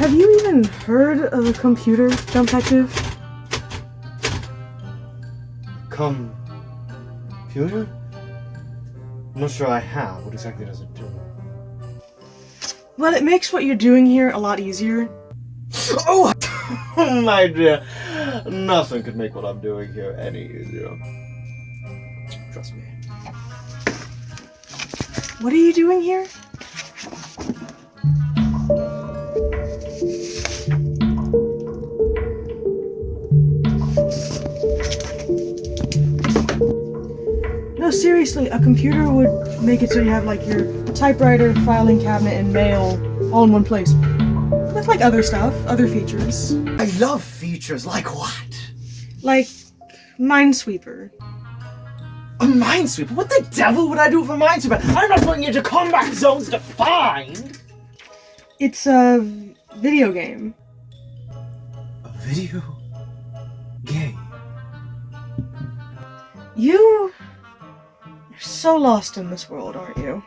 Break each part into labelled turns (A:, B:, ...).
A: Have you even heard of a computer, Dumbtective?
B: Computer? I'm not sure I have. What exactly does it do?
A: Well, it makes what you're doing here a lot easier.
B: Oh, my dear. Nothing could make what I'm doing here any easier. Trust me.
A: What are you doing here? No, seriously, a computer would make it so you have like your typewriter, filing cabinet, and mail all in one place. With like other stuff, other features.
B: I love features. Like what?
A: Like Minesweeper.
B: A Minesweeper? What the devil would I do for Minesweeper? I'm not putting you into combat zones to find!
A: It's a video game.
B: A video game?
A: You're so lost in this world, aren't you?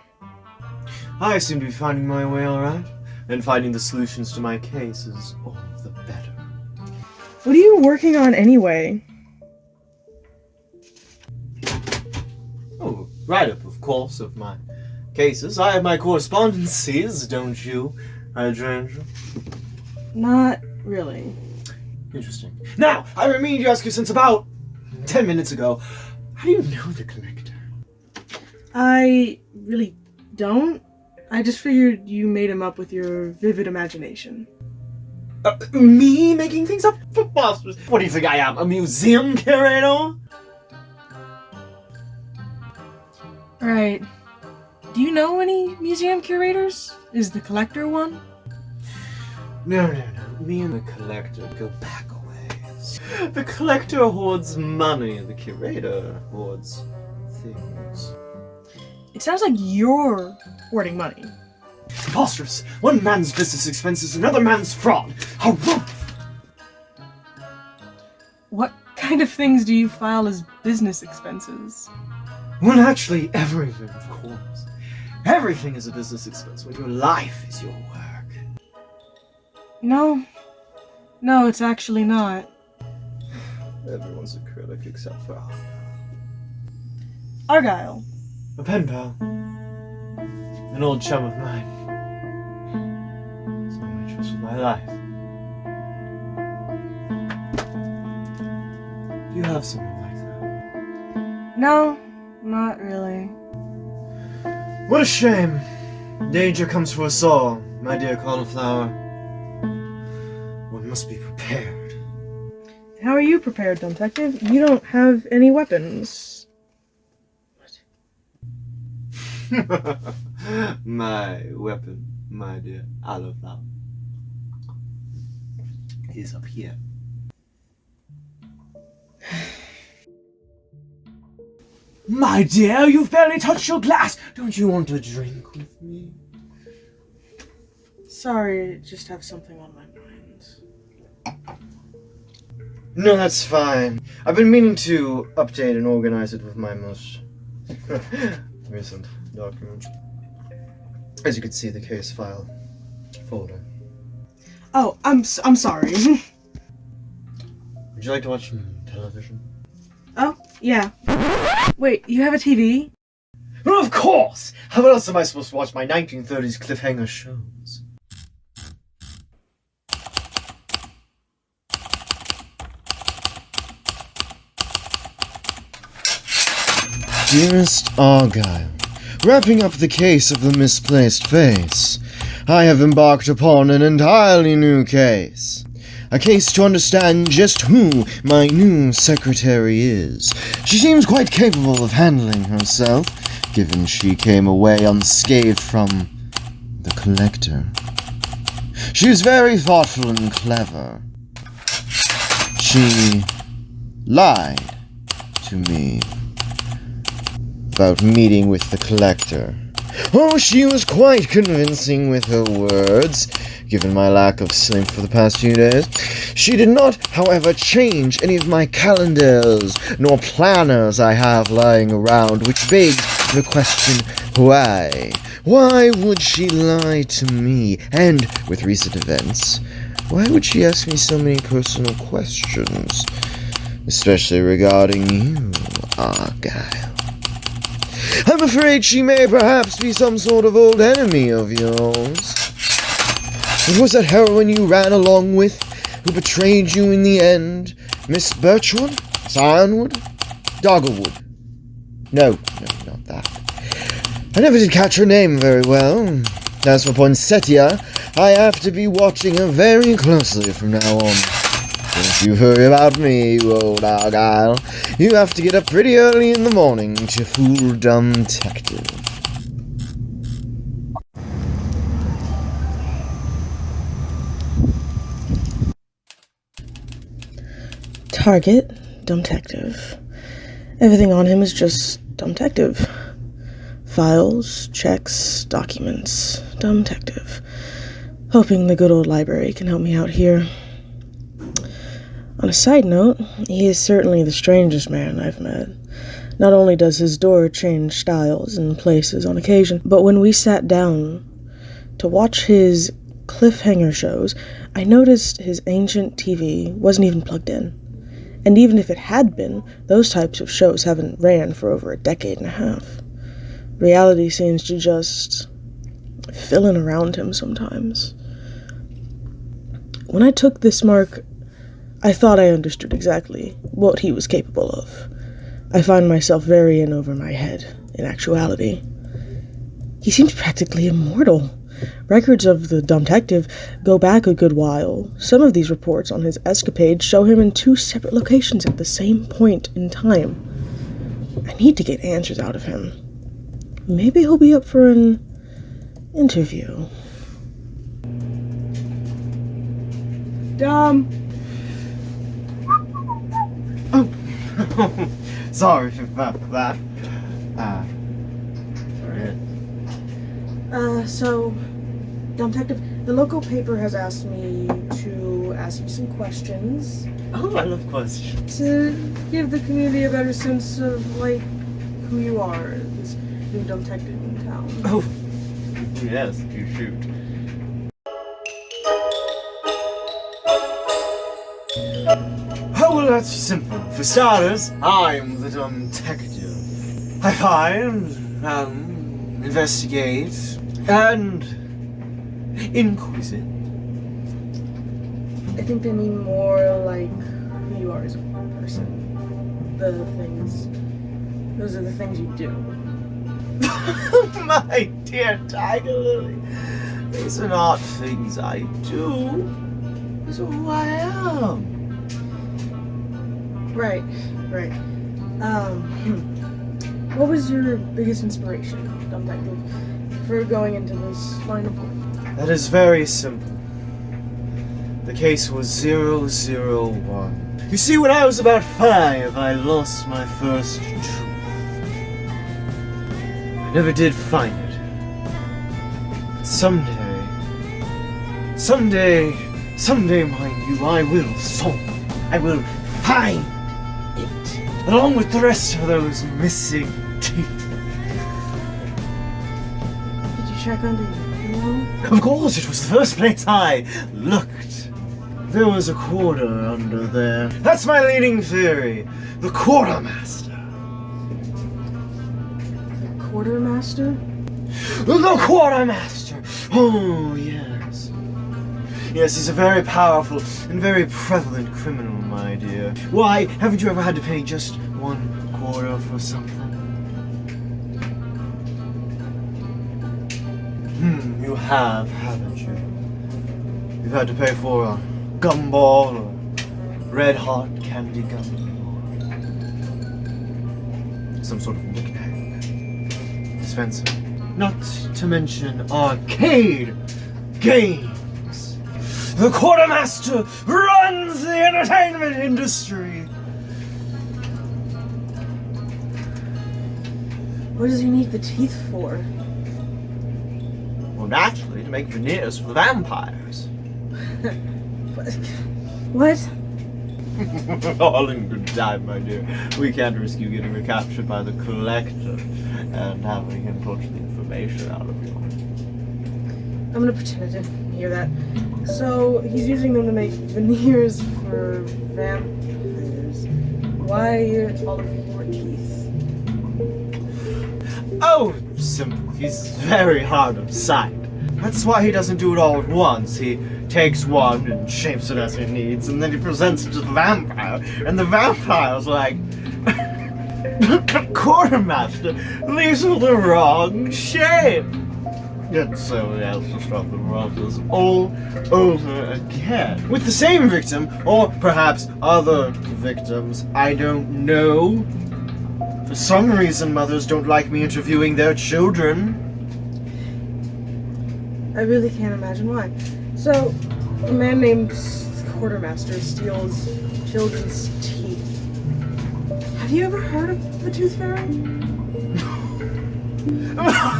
B: I seem to be finding my way alright, and finding the solutions to my cases all the better.
A: What are you working on anyway?
B: Oh, write-up, of course, of my cases. I have my correspondences, don't you, Hydrangea?
A: Not really.
B: Interesting. Now, I mean to ask you since about 10 minutes ago, how do you know the Collector?
A: I really don't. I just figured you made him up with your vivid imagination.
B: Me making things up? Preposterous. What do you think I am, a museum curator?
A: Right. Do you know any museum curators? Is the Collector one?
B: No. Me and the Collector go back a ways. The Collector hoards money, the Curator hoards things.
A: It sounds like you're hoarding money.
B: Preposterous! One man's business expenses, another man's fraud! How rude!
A: What kind of things do you file as business expenses?
B: Well, actually, everything, of course. Everything is a business expense when your life is your work.
A: No, it's actually not.
B: Everyone's a critic except for
A: Argyle.
B: a pen pal. An old chum of mine. Someone I trust with my life. Do you have someone like that?
A: No, not really.
B: What a shame. Danger comes for us all, my dear cauliflower. One must be prepared.
A: How are you prepared, Dumbtective? You don't have any weapons.
B: My weapon, my dear cauliflower, is up here. My dear, you've barely touched your glass. Don't you want a drink with me?
A: Sorry, just have something on my mind.
B: No, that's fine. I've been meaning to update and organize it with my most recent documents. As you can see, the case file folder.
A: Oh, I'm sorry.
B: Would you like to watch some television?
A: Oh, yeah. Wait, you have a TV?
B: Well, of course! How else am I supposed to watch my 1930s cliffhanger shows? Dearest Argyle, wrapping up the case of the misplaced face, I have embarked upon an entirely new case. A case to understand just who my new secretary is. She seems quite capable of handling herself, given she came away unscathed from the Collector. She is very thoughtful and clever. She lied to me about meeting with the Collector. Oh, she was quite convincing with her words, given my lack of sleep for the past few days. She did not, however, change any of my calendars nor planners I have lying around, which begs the question, why? Why would she lie to me? And, with recent events, why would she ask me so many personal questions? Especially regarding you, Argyle. I'm afraid she may perhaps be some sort of old enemy of yours. It was that heroine you ran along with who betrayed you in the end? Miss Birchwood? Sionwood? Doggerwood? No, not that. I never did catch her name very well. As for poinsettia, I have to be watching her very closely from now on. Don't you worry about me, you old Argyle. You have to get up pretty early in the morning to fool Dumbtective.
A: Target, Dumbtective. Everything on him is just Dumbtective. Files, checks, documents, Dumbtective. Hoping the good old library can help me out here. On a side note, he is certainly the strangest man I've met. Not only does his door change styles and places on occasion, but when we sat down to watch his cliffhanger shows, I noticed his ancient TV wasn't even plugged in. And even if it had been, those types of shows haven't ran for over a decade and a half. Reality seems to just fill in around him sometimes. When I took this mark, I thought I understood exactly what he was capable of. I find myself very in over my head, in actuality. He seems practically immortal. Records of the Dumbtective go back a good while. Some of these reports on his escapades show him in 2 separate locations at the same point in time. I need to get answers out of him. Maybe he'll be up for an interview.
B: Dumb. Oh, sorry about that.
A: So, Dumbtective, the local paper has asked me to ask you some questions.
B: Oh, I love questions.
A: To give the community a better sense of, who you are, this new Dumbtective in town.
B: Oh, yes, you shoot. Oh, well, that's simple. For starters, I'm the Dumbtective. I find, investigate, and inquisitive.
A: I think they mean more like who you are as a person. Those are the things you do.
B: My dear Tiger Lily, these are not things I do. These are who I am.
A: Right. What was your biggest inspiration, Dumbtective, for going into this line of work?
B: That is very simple. The case was 001. You see, when I was about 5, I lost my first truth. I never did find it. But someday, mind you, I will solve it. I will find it, along with the rest of those missing teeth.
A: Did you check under your pillow?
B: Of course, it was the first place I looked. There was a quarter under there. That's my leading theory. The quartermaster.
A: The quartermaster?
B: The quartermaster! Oh, yes. Yes, he's a very powerful and very prevalent criminal, my dear. Why, haven't you ever had to pay just 1 quarter for something? You have, haven't you? You've had to pay for a gumball or red hot candy gum or some sort of knick-knack dispenser. Not to mention arcade games. The quartermaster runs the entertainment industry.
A: What does he need the teeth for?
B: Well, naturally, to make veneers for the vampires.
A: What?
B: All in good time, my dear. We can't risk you getting recaptured by the collector and having him put the information out of you.
A: I'm gonna pretend I didn't hear that. So, he's using them to make veneers for vampires. Why all of your teeth?
B: Oh, simple. He's very hard on sight. That's why he doesn't do it all at once. He takes one and shapes it as he needs, and then he presents it to the vampire, and the vampire's like, Quartermaster, these are the wrong shape! And so he has to start the process all over again. With the same victim, or perhaps other victims, I don't know. For some reason, mothers don't like me interviewing their children.
A: I really can't imagine why. So, a man named Quartermaster steals children's teeth. Have you ever heard of the Tooth Fairy?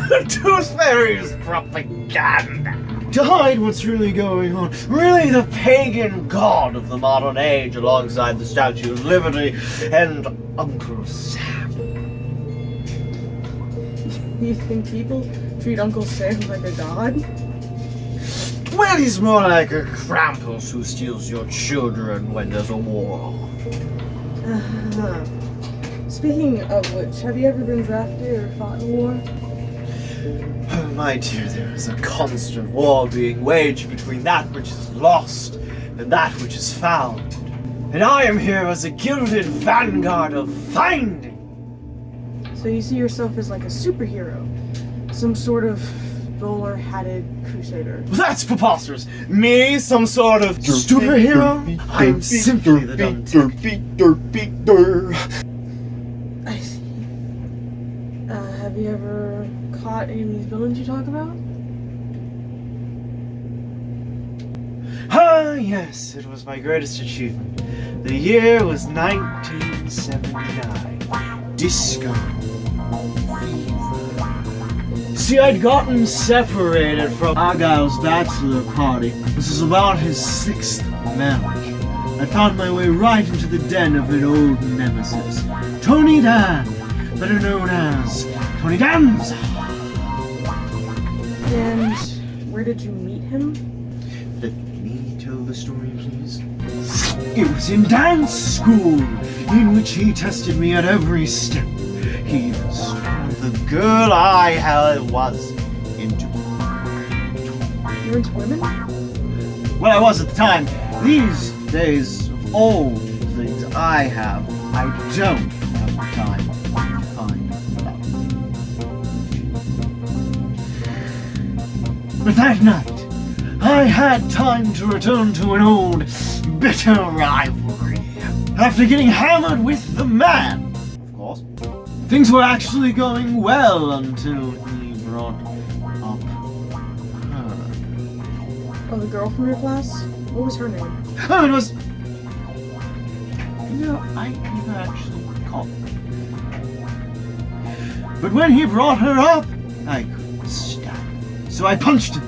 B: The Tooth Fairy is propaganda. To hide what's really going on. Really the pagan god of the modern age alongside the Statue of Liberty and Uncle Sam.
A: You think people treat Uncle Sam like a god?
B: Well, he's more like a Krampus who steals your children when there's a war.
A: Speaking of which, have you ever been drafted or fought in a war?
B: Oh, my dear, there is a constant war being waged between that which is lost and that which is found. And I am here as a gilded vanguard of finding.
A: So you see yourself as like a superhero? Some sort of bowler-hatted crusader?
B: That's preposterous! Me, some sort of superhero? I'm simply the Dumbtective.
A: I see. Have you ever caught any of these villains you talk about?
B: Ah, yes, it was my greatest achievement. The year was 1979. Disco. See, I'd gotten separated from Argyle's bachelor party. This was about his 6th marriage. I found my way right into the den of an old nemesis, Tony Dan, better known as Tony Danza.
A: And where did you meet him?
B: Let me tell the story, please. It was in dance school, in which he tested me at every step. He was the girl I was into.
A: You're into women?
B: Well, I was at the time. These days, of all the things I don't have the time to find out. But that night, I had time to return to an old, bitter rivalry. After getting hammered with the man, of course, things were actually going well until he brought up her.
A: Oh, the girl from your class? What was her name?
B: Oh, it was... I never actually caught. But when he brought her up, I couldn't stand it. So I punched him.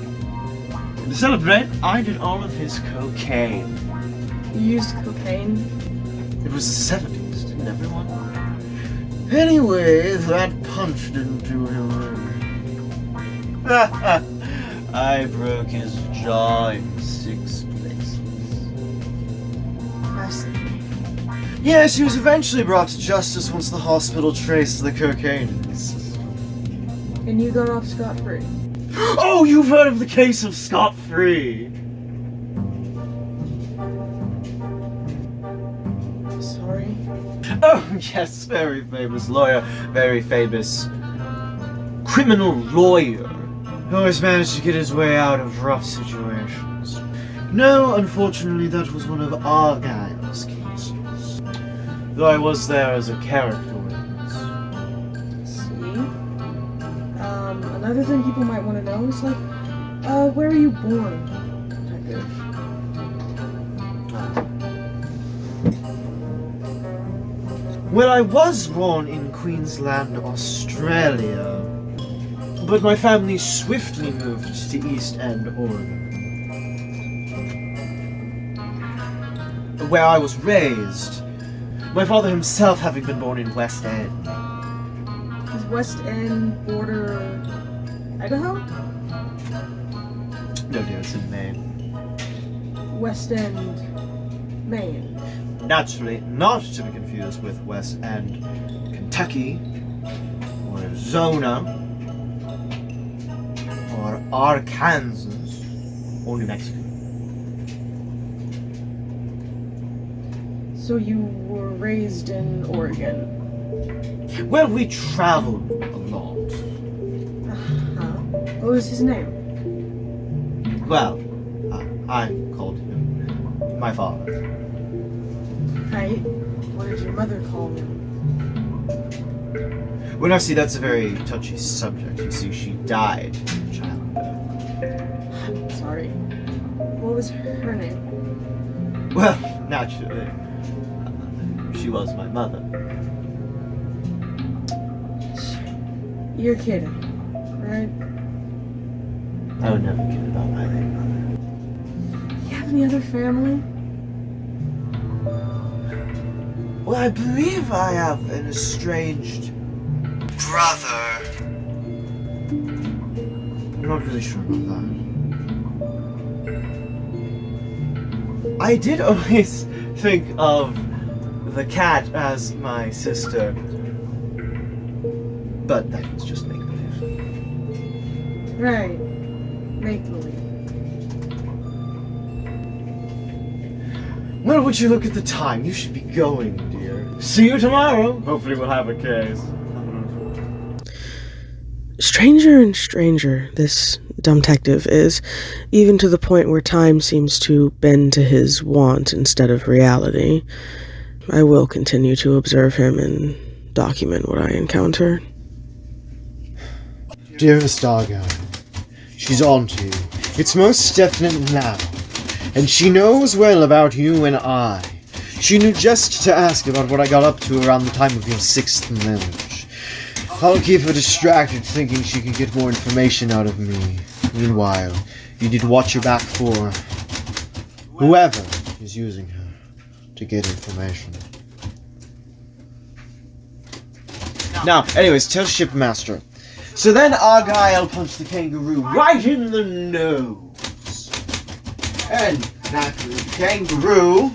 B: And to celebrate, I did all of his cocaine.
A: You used cocaine?
B: It was the 70s, didn't everyone? Anyway, that punch didn't do him in. I broke his jaw in 6 places.
A: Fascinating.
B: Yes, he was eventually brought to justice once the hospital traced the cocaine in his system.
A: And you got off scot-free?
B: Oh, you've heard of the case of scot-free!
A: Sorry.
B: Oh, yes, very famous lawyer, very famous criminal lawyer. He always managed to get his way out of rough situations. No, unfortunately, that was one of Argyle's cases. Though I was there as a character witness.
A: See? Another thing people might want to know is, like, where are you born, Detective?
B: Well, I was born in Queensland, Australia. But my family swiftly moved to East End, Oregon. where I was raised. My father himself having been born in West End.
A: Does West End border Idaho?
B: No, dear, it's in Maine.
A: West End, Maine.
B: Naturally, not to be confused with West End, Kentucky, or Arizona, or Arkansas, or New Mexico.
A: So you were raised in Oregon?
B: Well, we traveled a lot.
A: Uh-huh. What was his name?
B: Well, I called him my father.
A: Right. What did your mother call him?
B: Well, now see, that's a very touchy subject. You see, she died in childbirth.
A: I'm sorry. What was her name?
B: Well, naturally, she was my mother.
A: You're kidding, right?
B: I would never kid about my late mother.
A: You have any other family?
B: Well, I believe I have an estranged brother. I'm not really sure about that. I did always think of the cat as my sister, but that was just make-believe.
A: Right. Make-believe.
B: Well, would you look at the time? You should be going, dear. See you tomorrow. Hopefully we'll have a case.
A: Stranger and stranger, this Dumbtective is, even to the point where time seems to bend to his want instead of reality. I will continue to observe him and document what I encounter.
B: Dearest Argyle, she's on to you. It's most definite now. And she knows well about you and I. She knew just to ask about what I got up to around the time of your 6th marriage. I'll keep her distracted thinking she can get more information out of me. Meanwhile, you did watch your back for whoever is using her to get information. Now, anyways, tell Shipmaster. So then Argyle punched the kangaroo right in the nose. And naturally, the kangaroo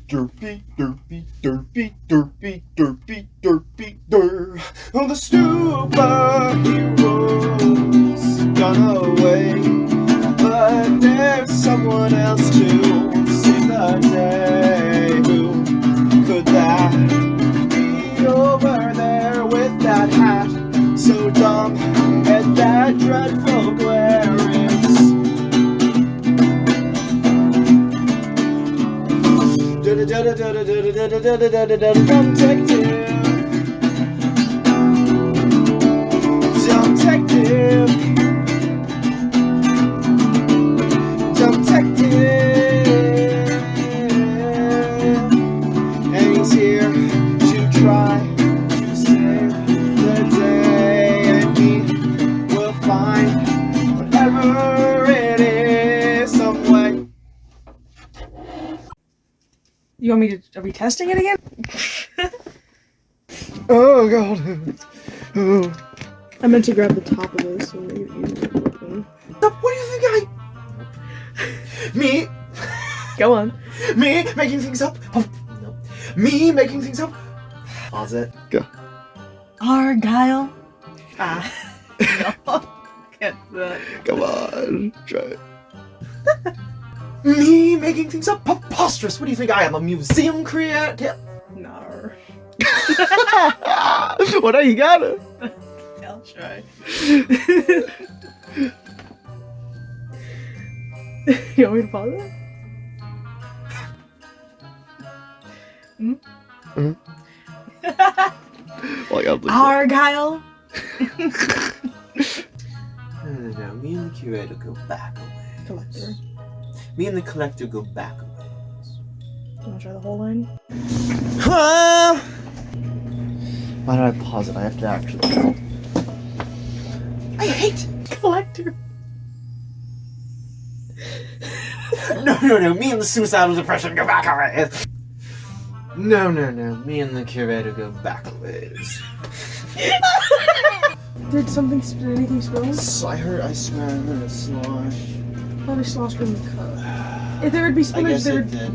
B: derpy, derpy, derpy, derpy, derpy, derpy, der. On the Stuper, he was gone away. But there's someone else to save the day. Who could that be over there with that hat? So dumb and that dreadful Clarence. Dumbtective. Dumbtective. Dumbtective. And he's here to try to save the day. Find whatever it is some way.
A: You want me to... Are we testing it again?
B: Oh god. Oh.
A: I meant to grab the top of this so make it easier to open.
B: What do you think Me?
A: Go on.
B: Me making things up? Oh, no. Me making things up? Pause it. Go.
A: Argyle? No. Can't do that.
B: Come on. Try it. Me making things up? Preposterous! What do you think I am, a museum creator?
A: No.
B: What are you gonna?
A: I'll try. You want me to pause it? Hmm?
B: Mm-hmm. Well,
A: Argyle?
B: No, me and the curator go back a ways.
A: Collector.
B: Me and the collector go back a ways.
A: You want to try the whole line?
B: Why did I pause it? I have to actually... I hate
A: collector.
B: No, me and the suicidal depression go back already. No, me and the curator go backwards.
A: Did anything spill?
B: I smell a slosh.
A: Probably sloshed from the cup. If there would be spillage,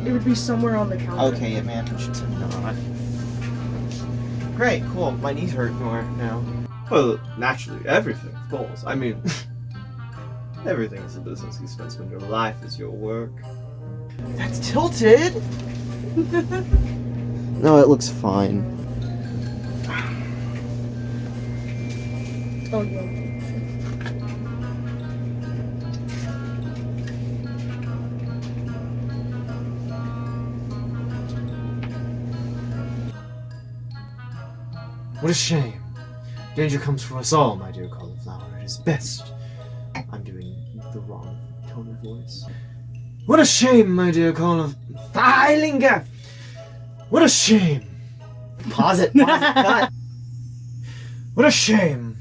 A: it would be somewhere on the counter.
B: Okay, it managed to not. Great, cool. My knees hurt more now. Well, naturally, everything, of course. I mean, everything is a business expense when your life is your work. That's tilted! No, it looks fine.
A: Oh, yeah.
B: What a shame. Danger comes for us all, my dear cauliflower. It is best. I'm doing the wrong tone of voice. What a shame, my dear cauliflower. What a shame. Pause it. Cut. What a shame.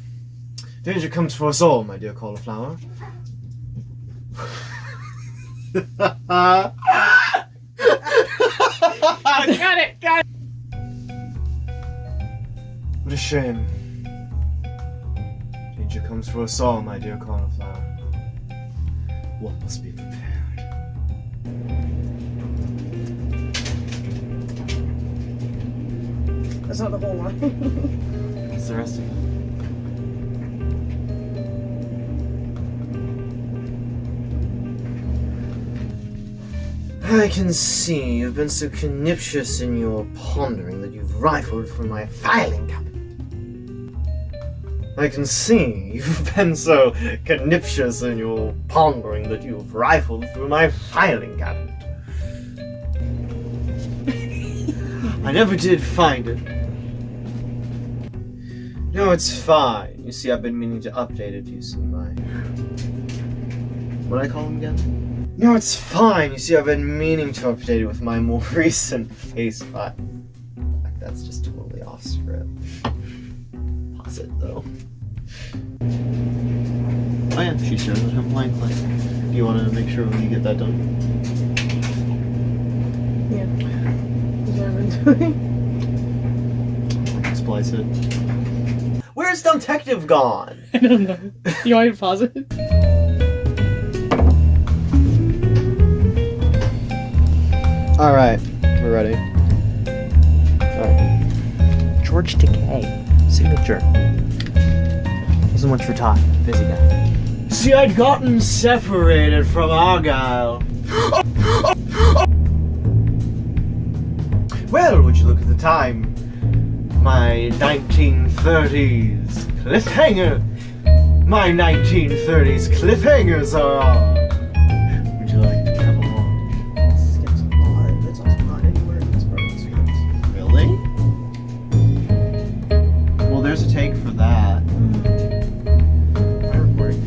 B: Danger comes for us all, my dear cauliflower.
A: Got it.
B: What a shame. Danger comes for us all, my dear cauliflower. One must be prepared.
A: That's not the whole line.
B: What's the rest of it? I can see you've been so conniptious in your pondering that you've rifled through my filing cabinet. I can see you've been so conniptious in your pondering that you've rifled through my filing cabinet. I never did find it. No, it's fine. You see, I've been meaning to update it using my... What'd I call him again? No, it's fine. You see, I've been meaning to update it with my more recent face file. That's just totally off script. Pause it, though. Oh yeah, she stares at him blankly. Do you want to make sure when you get that done?
A: Yeah. That's what I've been doing.
B: Splice it. Where's Dumbtective gone?
A: I don't know. You want me to pause it?
B: Alright, we're ready. Alright. George Takei. Signature. Wasn't much for talking. Busy guy. See, I'd gotten separated from Argyle. Well, would you look at the time? My 1930s cliffhanger. My 1930s cliffhangers are on. Would you like to come along?
A: Skips a lot. It's also not anywhere in this part of the script.
B: Really? Well, there's a take for that. I'm recording.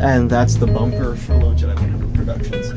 B: And that's the bumper for Low Jedi 100 Productions.